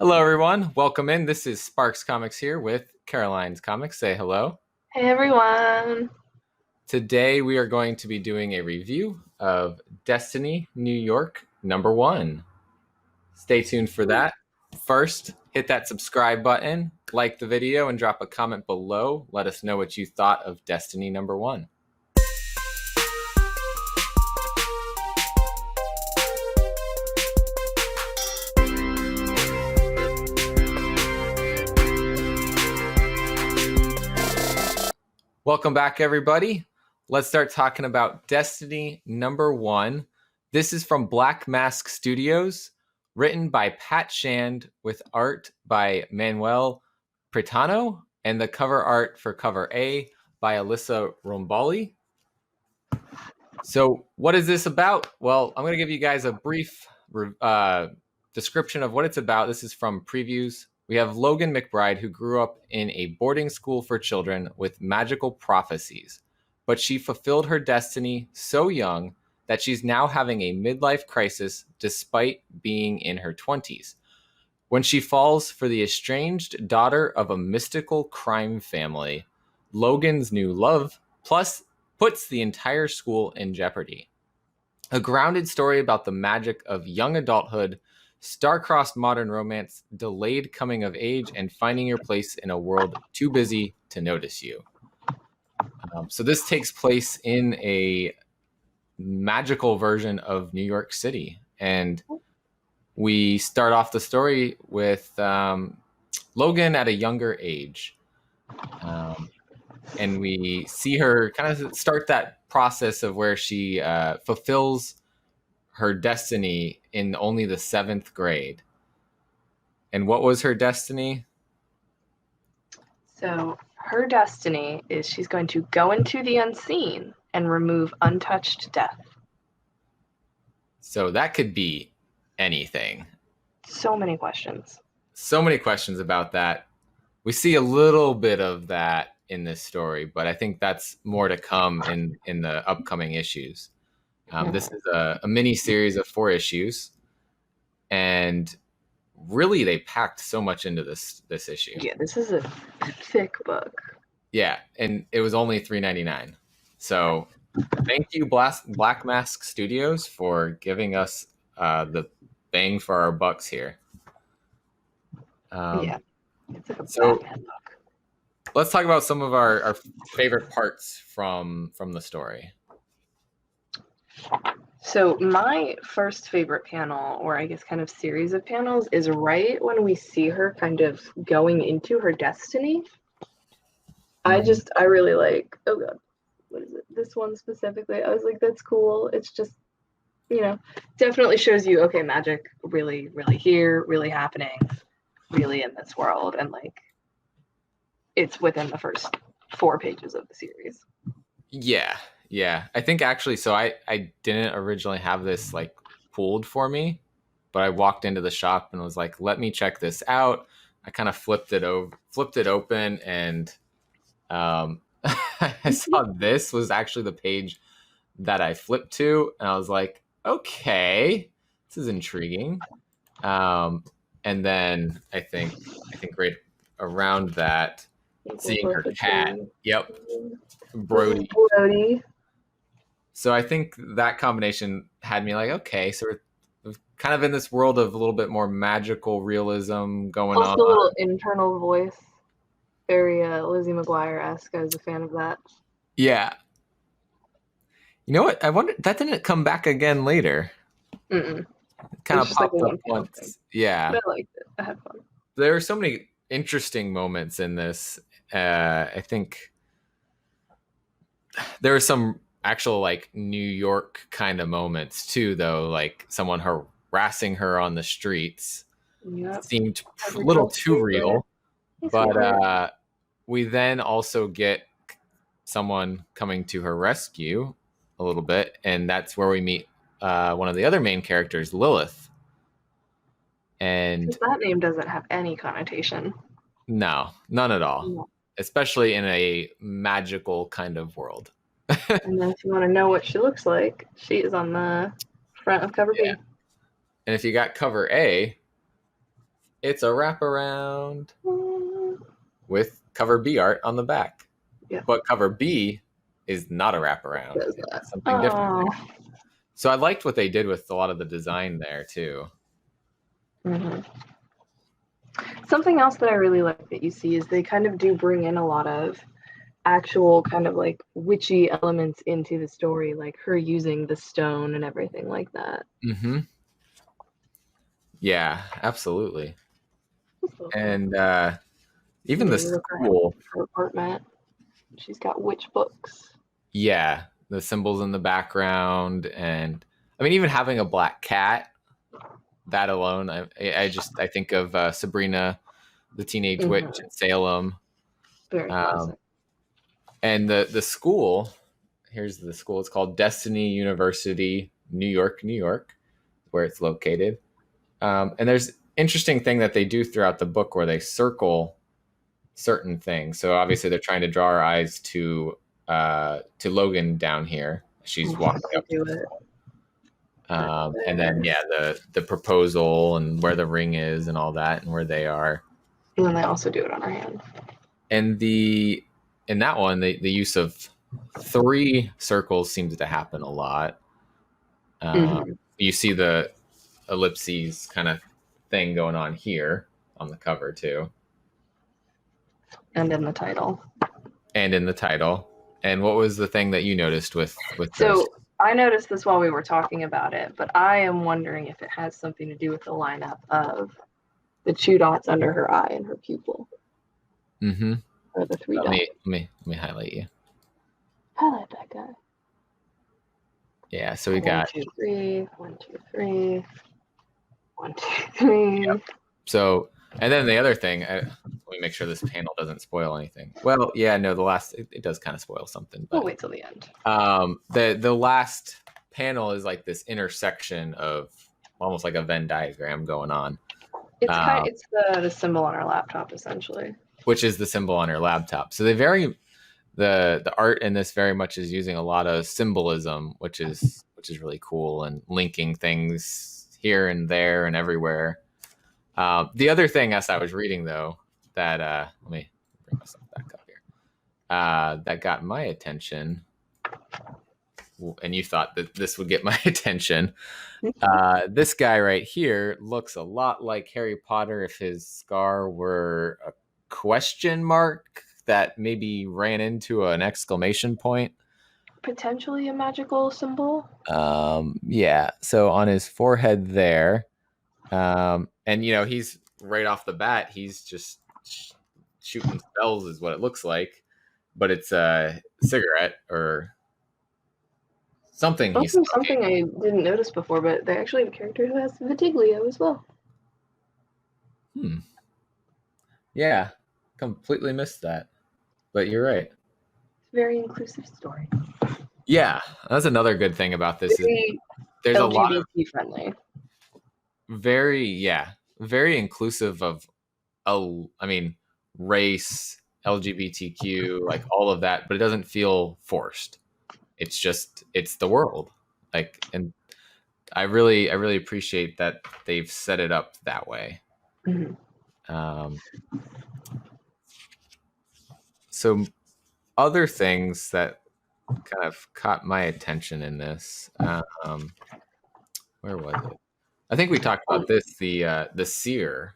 Hello, everyone. Welcome in. This is Sparks Comics here with Caroline's Comics. Say hello. Hey everyone! Today, we are going to be doing a review of Destiny New York #1. Stay tuned for that. First, hit that subscribe button, like the video, and drop a comment below. Let us know what you thought of Destiny #1. Welcome back, everybody. Let's start talking about Destiny #1. This is from Black Mask Studios, written by Pat Shand with art by Manuel Preitano, and the cover art for cover A by Alyssa Romboli. So what is this about? Well, I'm going to give you guys a brief description of what it's about. This is from previews. We have Logan McBride, who grew up in a boarding school for children with magical prophecies, but she fulfilled her destiny so young that she's now having a midlife crisis despite being in her 20s. When she falls for the estranged daughter of a mystical crime family, Logan's new love plus puts the entire school in jeopardy. A grounded story about the magic of young adulthood, star-crossed modern romance, delayed coming of age, and finding your place in a world too busy to notice you. So this takes place in a magical version of New York City. And we start off the story with Logan at a younger age. And we see her kind of start that process of where she fulfills her destiny in only the 7th grade. And what was her destiny? So her destiny is she's going to go into the unseen and remove untouched death. So that could be anything. So many questions. So many questions about that. We see a little bit of that in this story, but I think that's more to come in the upcoming issues. This is a mini series of 4 issues, and really they packed so much into this issue. Yeah, this is a thick book. Yeah, and it was only $3.99. So thank you, Black Mask Studios, for giving us the bang for our bucks here. Yeah, it's like a Batman book. Let's talk about some of our favorite parts from the story. So my first favorite panel, or I guess kind of series of panels, is right when we see her kind of going into her destiny. I really like, oh god, what is it? This one specifically. I was like, that's cool. It's just, definitely shows you, okay, magic really, really here, really happening, really in this world. And like, it's within the first 4 pages of the series. Yeah. I think actually, so I didn't originally have this like pulled for me, but I walked into the shop and was like, let me check this out. I kind of flipped it open, and I saw this was actually the page that I flipped to, and I was like, okay, this is intriguing. And then I think right around that, seeing her cat. Yep. Brody. So I think that combination had me like, okay, so we're kind of in this world of a little bit more magical realism going on. Also a little internal voice. Very Lizzie McGuire-esque. I was a fan of that. Yeah. You know what? I wonder, that didn't come back again later. Mm-mm. Kind of popped up once. Yeah. But I liked it. I had fun. There are so many interesting moments in this. I think there are some actual like New York kind of moments too, though, like someone harassing her on the streets. Yep. Seemed a little too real. But we then also get someone coming to her rescue a little bit, and that's where we meet one of the other main characters, Lilith. And that name doesn't have any connotation. No, none at all. No. Especially in a magical kind of world. And then if you want to know what she looks like, she is on the front of cover B. And if you got cover A, It's a wraparound Mm, with cover B art on the back. yeah, But cover B is not a wraparound. does that. It's something different. Oh. So I liked what they did with a lot of the design there too. Hmm. Something else that I really like that you see is they kind of do bring in a lot of actual kind of like witchy elements into the story, like her using the stone and everything like that. Mm-hmm. Yeah, absolutely. And even Yeah, the you look around school, her apartment. She's got witch books. yeah, the symbols in the background, and I mean, even having a black cat, that alone, I think of Sabrina, the Teenage Witch Hmm. in Salem, Very um, classic. and the school. Here's the school. It's called Destiny University, New York, New York, where it's located. And there's interesting thing that they do throughout the book where they circle certain things. So obviously they're trying to draw our eyes to Logan down here. She's Mhm, walking they up, do it right and then there. yeah, the proposal and where the ring is and all that and where they are. And then they also do it on her hand. And the in that one, the use of three circles seems to happen a lot. Hmm. You see the ellipses kind of thing going on here on the cover too, And in the title. and in the title. And what was the thing that you noticed with those? So I noticed this while we were talking about it, but I am wondering if it has something to do with the lineup of the two dots under her eye and her pupil, Mm-hmm. or the three Let dots. me let me let me highlight you. Highlight that guy. Yeah, so we One, got two, three. 1, 2, 3. 1, 2, 3. so, and then the other thing. Let me make sure this panel doesn't spoil anything. Well, yeah, no, the last it does kind of spoil something, We'll but wait till the end. the last panel is like this intersection of almost like a Venn diagram going on, um, It's the symbol on our laptop essentially. which is the symbol on your laptop. So they very the art in this very much is using a lot of symbolism, which is really cool and linking things here and there and everywhere. The other thing, as I was reading though, that let me bring myself back up here, that got my attention, and you thought that this would get my attention. This guy right here looks a lot like Harry Potter if his scar were a question mark that maybe ran into an exclamation point. Potentially a magical symbol. Yeah. So on his forehead there, and he's right off the bat, he's just shooting spells, is what it looks like, but it's a cigarette or something he's Also, smoking. something I didn't notice before, but they actually have a character who has Vitiglio as well. Hmm. Yeah. Completely missed that, but you're right. Very inclusive story. Yeah, that's another good thing about this is Very there's a lot of LGBT friendly. very inclusive of I mean race, LGBTQ, like all of that, but it doesn't feel forced. It's the world. Like, and I really appreciate that they've set it up that way. Mm-hmm. Um, so other things that kind of caught my attention in this, where was it? I think we talked about this, the seer.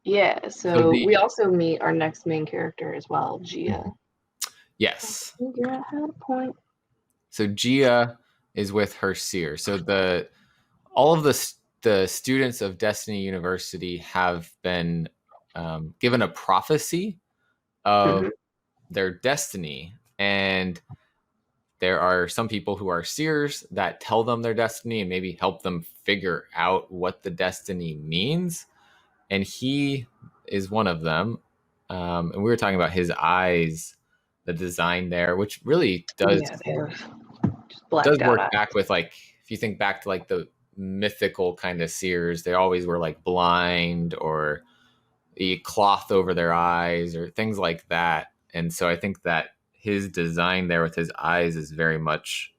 Yeah, So so we also meet our next main character as well, Gia. yes. Figure out how to point. So Gia is with her seer. So all of the students of Destiny University have been given a prophecy of Mm-hmm. their destiny, and there are some people who are seers that tell them their destiny and maybe help them figure out what the destiny means. And he is one of them. And we were talking about his eyes, the design there, which really Yeah, they're just does blacked out work eyes. back with, like, if you think back to like the mythical kind of seers, they always were like blind or the cloth over their eyes or things like that. And so I think that his design there with his eyes is very much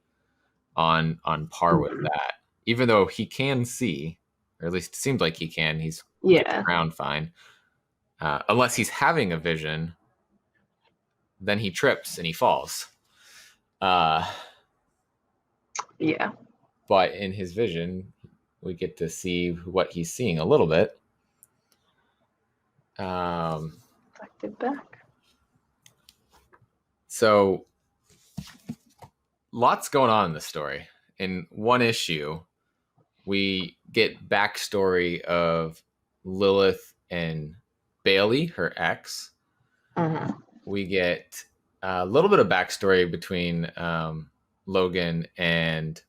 on par with Mm-hmm. that, even though he can see, or at least it seems like he can. He's Yeah. around fine. Unless he's having a vision, then he trips and he falls. Yeah. But in his vision, we get to see what he's seeing a little bit. Reflected back. So lots going on in the story. In one issue, we get backstory of Lilith and Bailey, her ex. We get a little bit of backstory between Logan and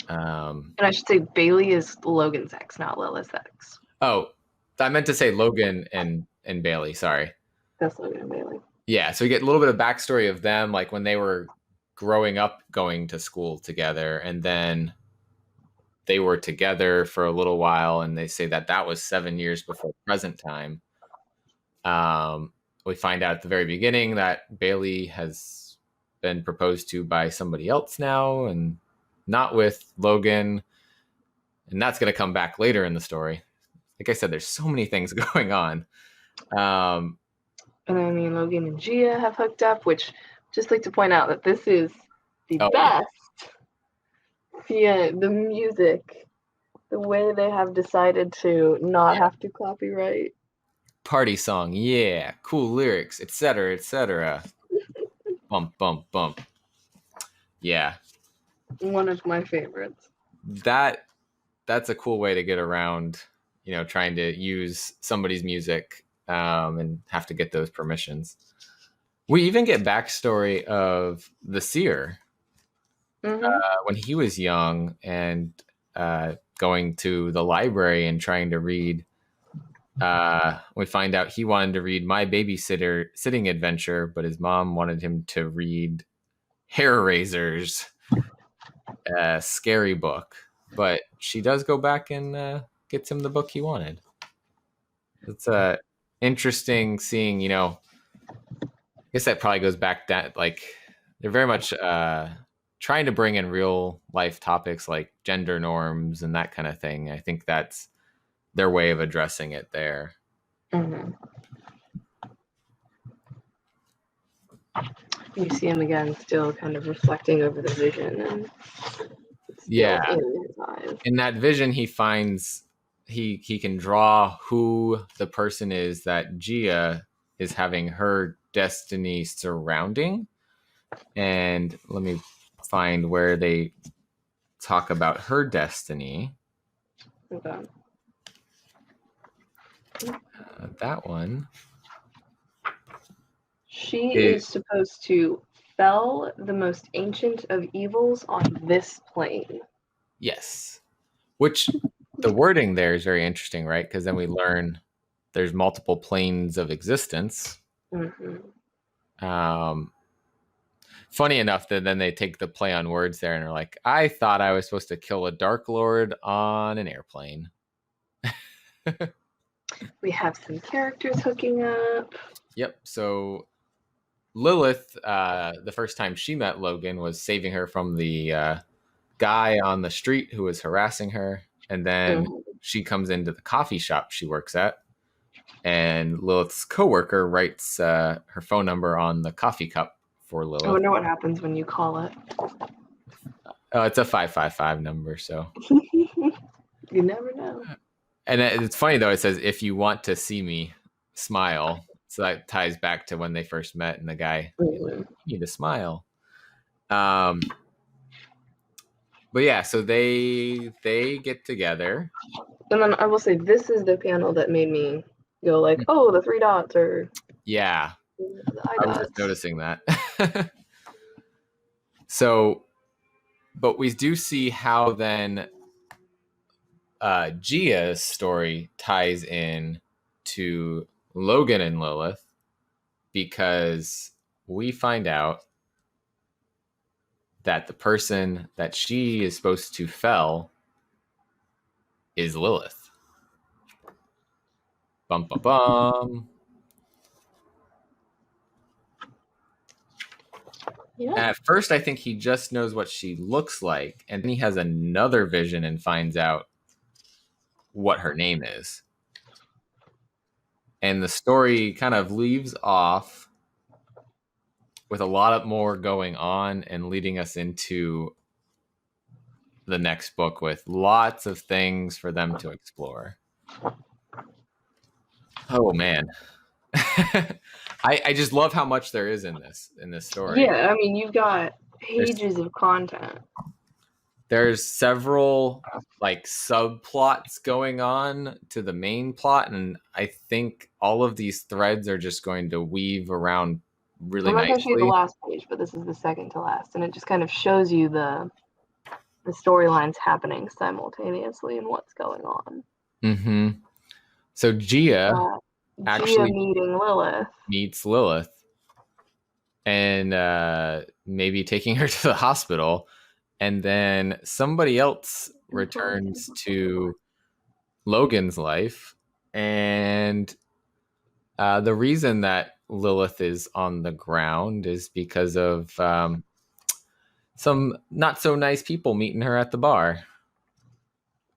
I should say Bailey is Logan's ex, not Lilith's ex. Oh, I meant to say Logan and Bailey. Sorry. That's Logan and Bailey. Yeah, so we get a little bit of backstory of them, like when they were growing up, going to school together, and then they were together for a little while, and they say that that was 7 years before present time. We find out at the very beginning that Bailey has been proposed to by somebody else now, and not with Logan, and that's going to come back later in the story. Like I said, there's so many things going on. And I mean, Logan and Gia have hooked up, which just like to point out that this is the best. Yeah, the music, the way they have decided to not have to copyright. Party song, yeah, cool lyrics, etc., etc. Bump, bump, bump. Yeah. One of my favorites. That's a cool way to get around, trying to use somebody's music and have to get those permissions. We even get backstory of the seer when he was young and going to the library and trying to read. We find out he wanted to read My Babysitter Sitting Adventure, but his mom wanted him to read Hair Raisers, a scary book. But she does go back and gets him the book he wanted. It's interesting seeing, I guess that probably goes back that like they're very much trying to bring in real life topics like gender norms and that kind of thing. I think that's their way of addressing it there. You see him again still kind of reflecting over the vision and yeah in his eyes. In that vision he finds he can draw who the person is that Gia is having her destiny surrounding. And let me find where they talk about her destiny. Okay. That one. She is supposed to fell the most ancient of evils on this plane. Yes. Which the wording there is very interesting, right? Because then we learn there's multiple planes of existence. Funny enough that then they take the play on words there and are like, I thought I was supposed to kill a Dark Lord on an airplane. We have some characters hooking up. Yep. So Lilith, the first time she met Logan, was saving her from the guy on the street who was harassing her. And then she comes into the coffee shop she works at. And Lilith's coworker writes her phone number on the coffee cup for Lilith. I wonder what happens when you call it. Oh, it's a 555 number, so. You never know. And it's funny, though. It says, if you want to see me, smile. So that ties back to when they first met and the guy, you need to smile. But yeah, so they get together. And then I will say, this is the panel that made me go like, oh, the 3 dots or... Yeah. The eye I was dots. just noticing that. So, but we do see how then Gia's story ties in to Logan and Lilith, because we find out that the person that she is supposed to fell is Lilith. Bum, bum, bum. Yeah. At first, I think he just knows what she looks like, and then he has another vision and finds out what her name is. And the story kind of leaves off with a lot more going on and leading us into the next book with lots of things for them to explore. Oh man. I just love how much there is in this story. Yeah, I mean, you've got pages of content. There's several like subplots going on to the main plot, and I think all of these threads are just going to weave around really I'm not going to show you the nicely. last page, but this is the second to last, and it just kind of shows you the storylines happening simultaneously and what's going on. Mm-hmm. So Gia actually meeting Lilith meets Lilith and maybe taking her to the hospital, and then somebody else returns to Logan's life, and the reason that Lilith is on the ground is because of some not so nice people meeting her at the bar.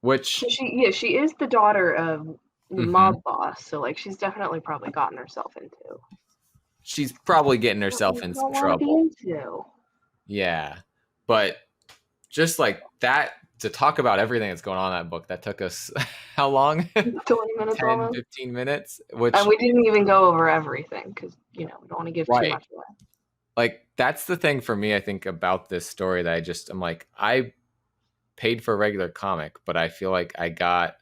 Which she is the daughter of the mob boss, so like she's definitely probably gotten herself into. She's probably getting herself in some trouble. Yeah, but just like that, to talk about everything that's going on in that book, that took us how long? 20 minutes 10, almost. 15 minutes. Which, and we didn't even go over everything because, we don't want to give too much away. Like, that's the thing for me, I think, about this story that I'm like, I paid for a regular comic, but I feel like I got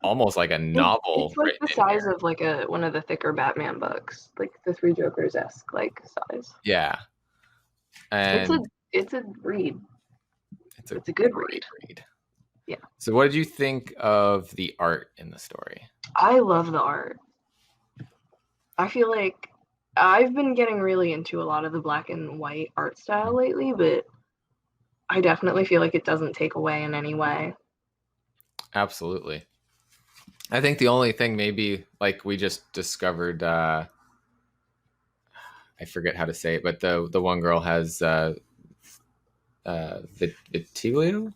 almost like a novel. It's like the size of like one of the thicker Batman books, like the Three Jokers-esque like size. Yeah. And it's a read. It's a good read. Yeah. So what did you think of the art in the story? I love the art. I feel like I've been getting really into a lot of the black and white art style lately, but I definitely feel like it doesn't take away in any way. Absolutely. I think the only thing maybe, like we just discovered, I forget how to say it, but the one girl has Vitiglio?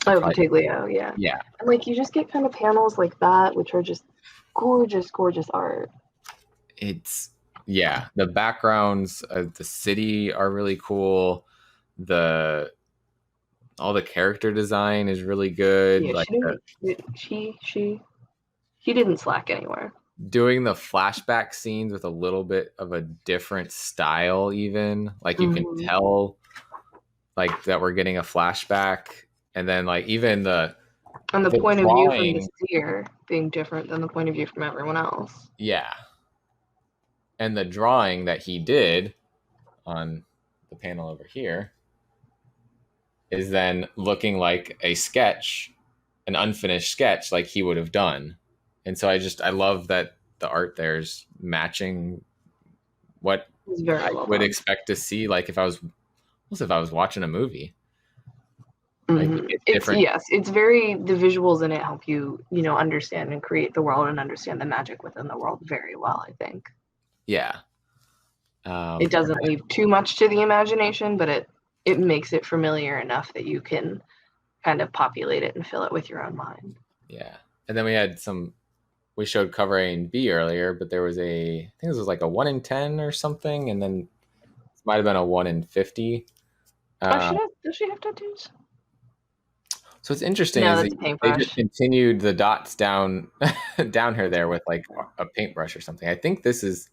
Oh, Vitiglio, yeah. Yeah. And like you just get kind of panels like that, which are just gorgeous, gorgeous art. It's, yeah, the backgrounds of the city are really cool. All the character design is really good. Yeah, like she didn't slack anywhere. Doing the flashback scenes with a little bit of a different style, even like you can tell like that we're getting a flashback, and then like even the point of view from the seer being different than the point of view from everyone else. Yeah. And the drawing that he did on the panel over here is then looking like a sketch, an unfinished sketch like he would have done. And so I love that the art there is matching what I would expect to see, like if I was watching a movie. Like, it's very, the visuals in it help you, understand and create the world and understand the magic within the world very well, I think. Yeah. It doesn't leave too much to the imagination, but it makes it familiar enough that you can kind of populate it and fill it with your own mind. Yeah. And then we showed cover A and B earlier, but there was I think this was like a 1 in 10 or something, and then it might have been a 1 in 50. Does she have tattoos? So it's interesting is they just continued the dots down her there with like a paintbrush or something. I think this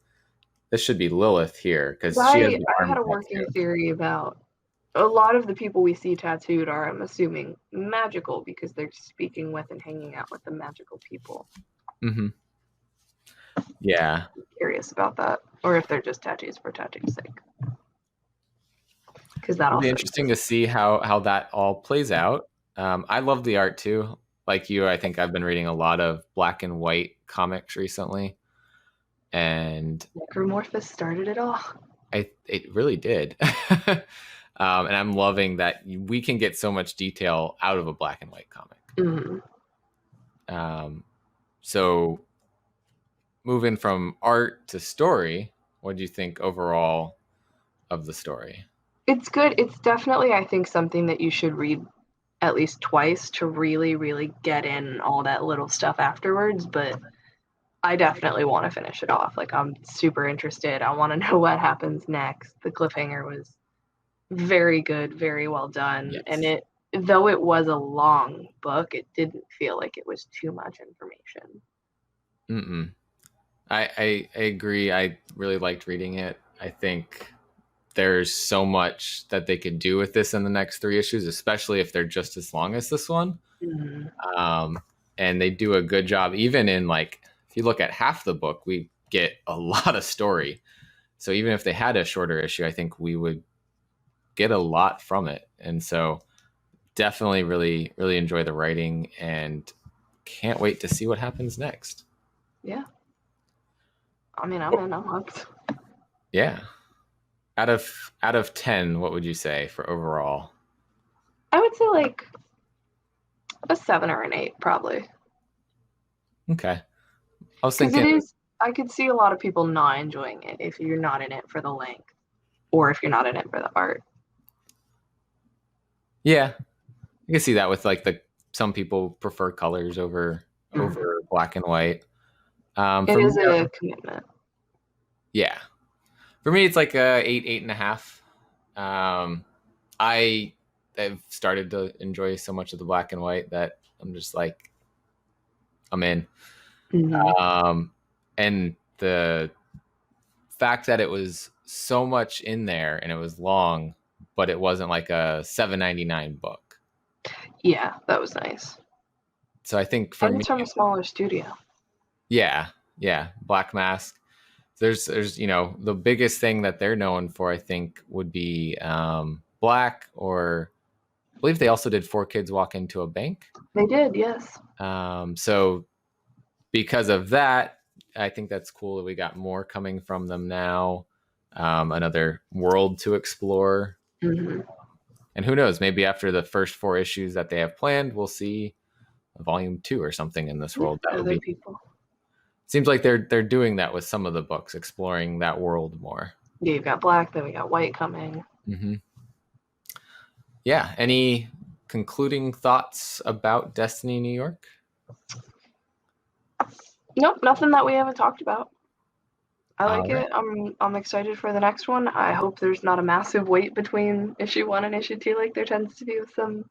should be Lilith here, because she has I had a working theory about a lot of the people we see tattooed are, I'm assuming, magical because they're speaking with and hanging out with the magical people. Mm-hmm. Yeah. I'm curious about that, or if they're just tattoos for tattoo's sake. Because that'll be interesting to see how that all plays out. I love the art too. Like you, I think I've been reading a lot of black and white comics recently, and Necromorphous started it all. It really did. And I'm loving that we can get so much detail out of a black and white comic. Mm-hmm. So moving from art to story, what do you think overall of the story? It's good. It's definitely, I think, something that you should read at least twice to really, really get in all that little stuff afterwards. But I definitely want to finish it off. Like, I'm super interested. I want to know what happens next. The cliffhanger was very good, very well done. And Yes. it, though it was a long book, it didn't feel like it was too much information. Mm-mm. I agree. I really liked reading it. I think there's so much that they could do with this in the next three issues, especially if they're just as long as this one. Mm-hmm. Um, and they do a good job. Even in like, if you look at half the book, we get a lot of story. So even if they had a shorter issue, I think we would get a lot from it. And so definitely really, really enjoy the writing and can't wait to see what happens next. Yeah. I mean, I'm in. I'm hooked. Yeah. Out of 10, what would you say for overall? I would say like a 7 or an 8, probably. Okay. I was Because it thinking, is, I could see a lot of people not enjoying it if you're not in it for the length or if you're not in it for the art. yeah, you can see that with like the some people prefer colors Mm-hmm. over black and white. It For me, is a commitment. yeah, for me it's like a eight and a half. Um, I have started to enjoy so much of the black and white that I'm just like I'm in. Mm-hmm. And the fact that it was so much in there and it was long, but it wasn't like a 7.99 book. Yeah, that was nice. So I think for And me, it's from a smaller studio. yeah, yeah, Black Mask. There's the biggest thing that they're known for, I think, would be Black, or I believe they also did Four Kids Walk Into a Bank. They did, yes. So because of that, I think that's cool that we got more coming from them now. Another world to explore. Mm-hmm. And who knows, maybe after the first four issues that they have planned, we'll see a volume two or something in this Yeah, world. That would other be, people. seems like they're doing that with some of the books, exploring that world more. Yeah, you've got black, then we got white coming. Mm-hmm. Yeah. Any concluding thoughts about Destiny New York? Nope, nothing that we haven't talked about. I All like right. it. I'm excited for the next one. I hope there's not a massive wait between issue 1 and issue 2 like there tends to be with some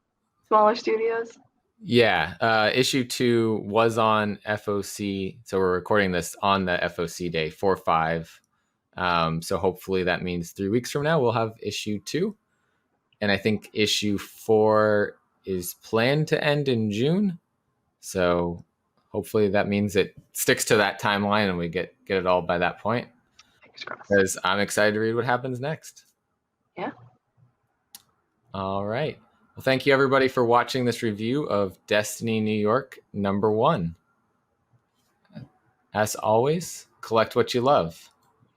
smaller studios. Yeah. Issue two was on FOC. So we're recording this on the FOC day 4/5. So hopefully that means 3 weeks from now we'll have issue two. And I think issue four is planned to end in June. So hopefully that means it sticks to that timeline and we get it all by that point. Fingers crossed. Because I'm excited to read what happens next. Yeah. All right. Well, thank you everybody for watching this review of Destiny New York #1. As always, collect what you love.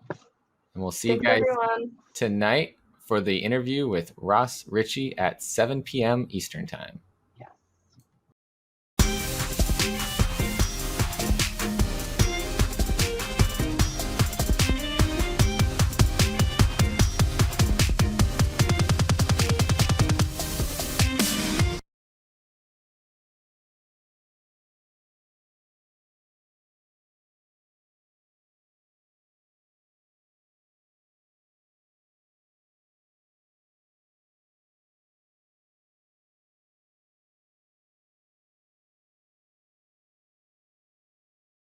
And we'll see you Thanks, guys everyone. tonight for the interview with Ross Ritchie at 7 p.m. Eastern Time.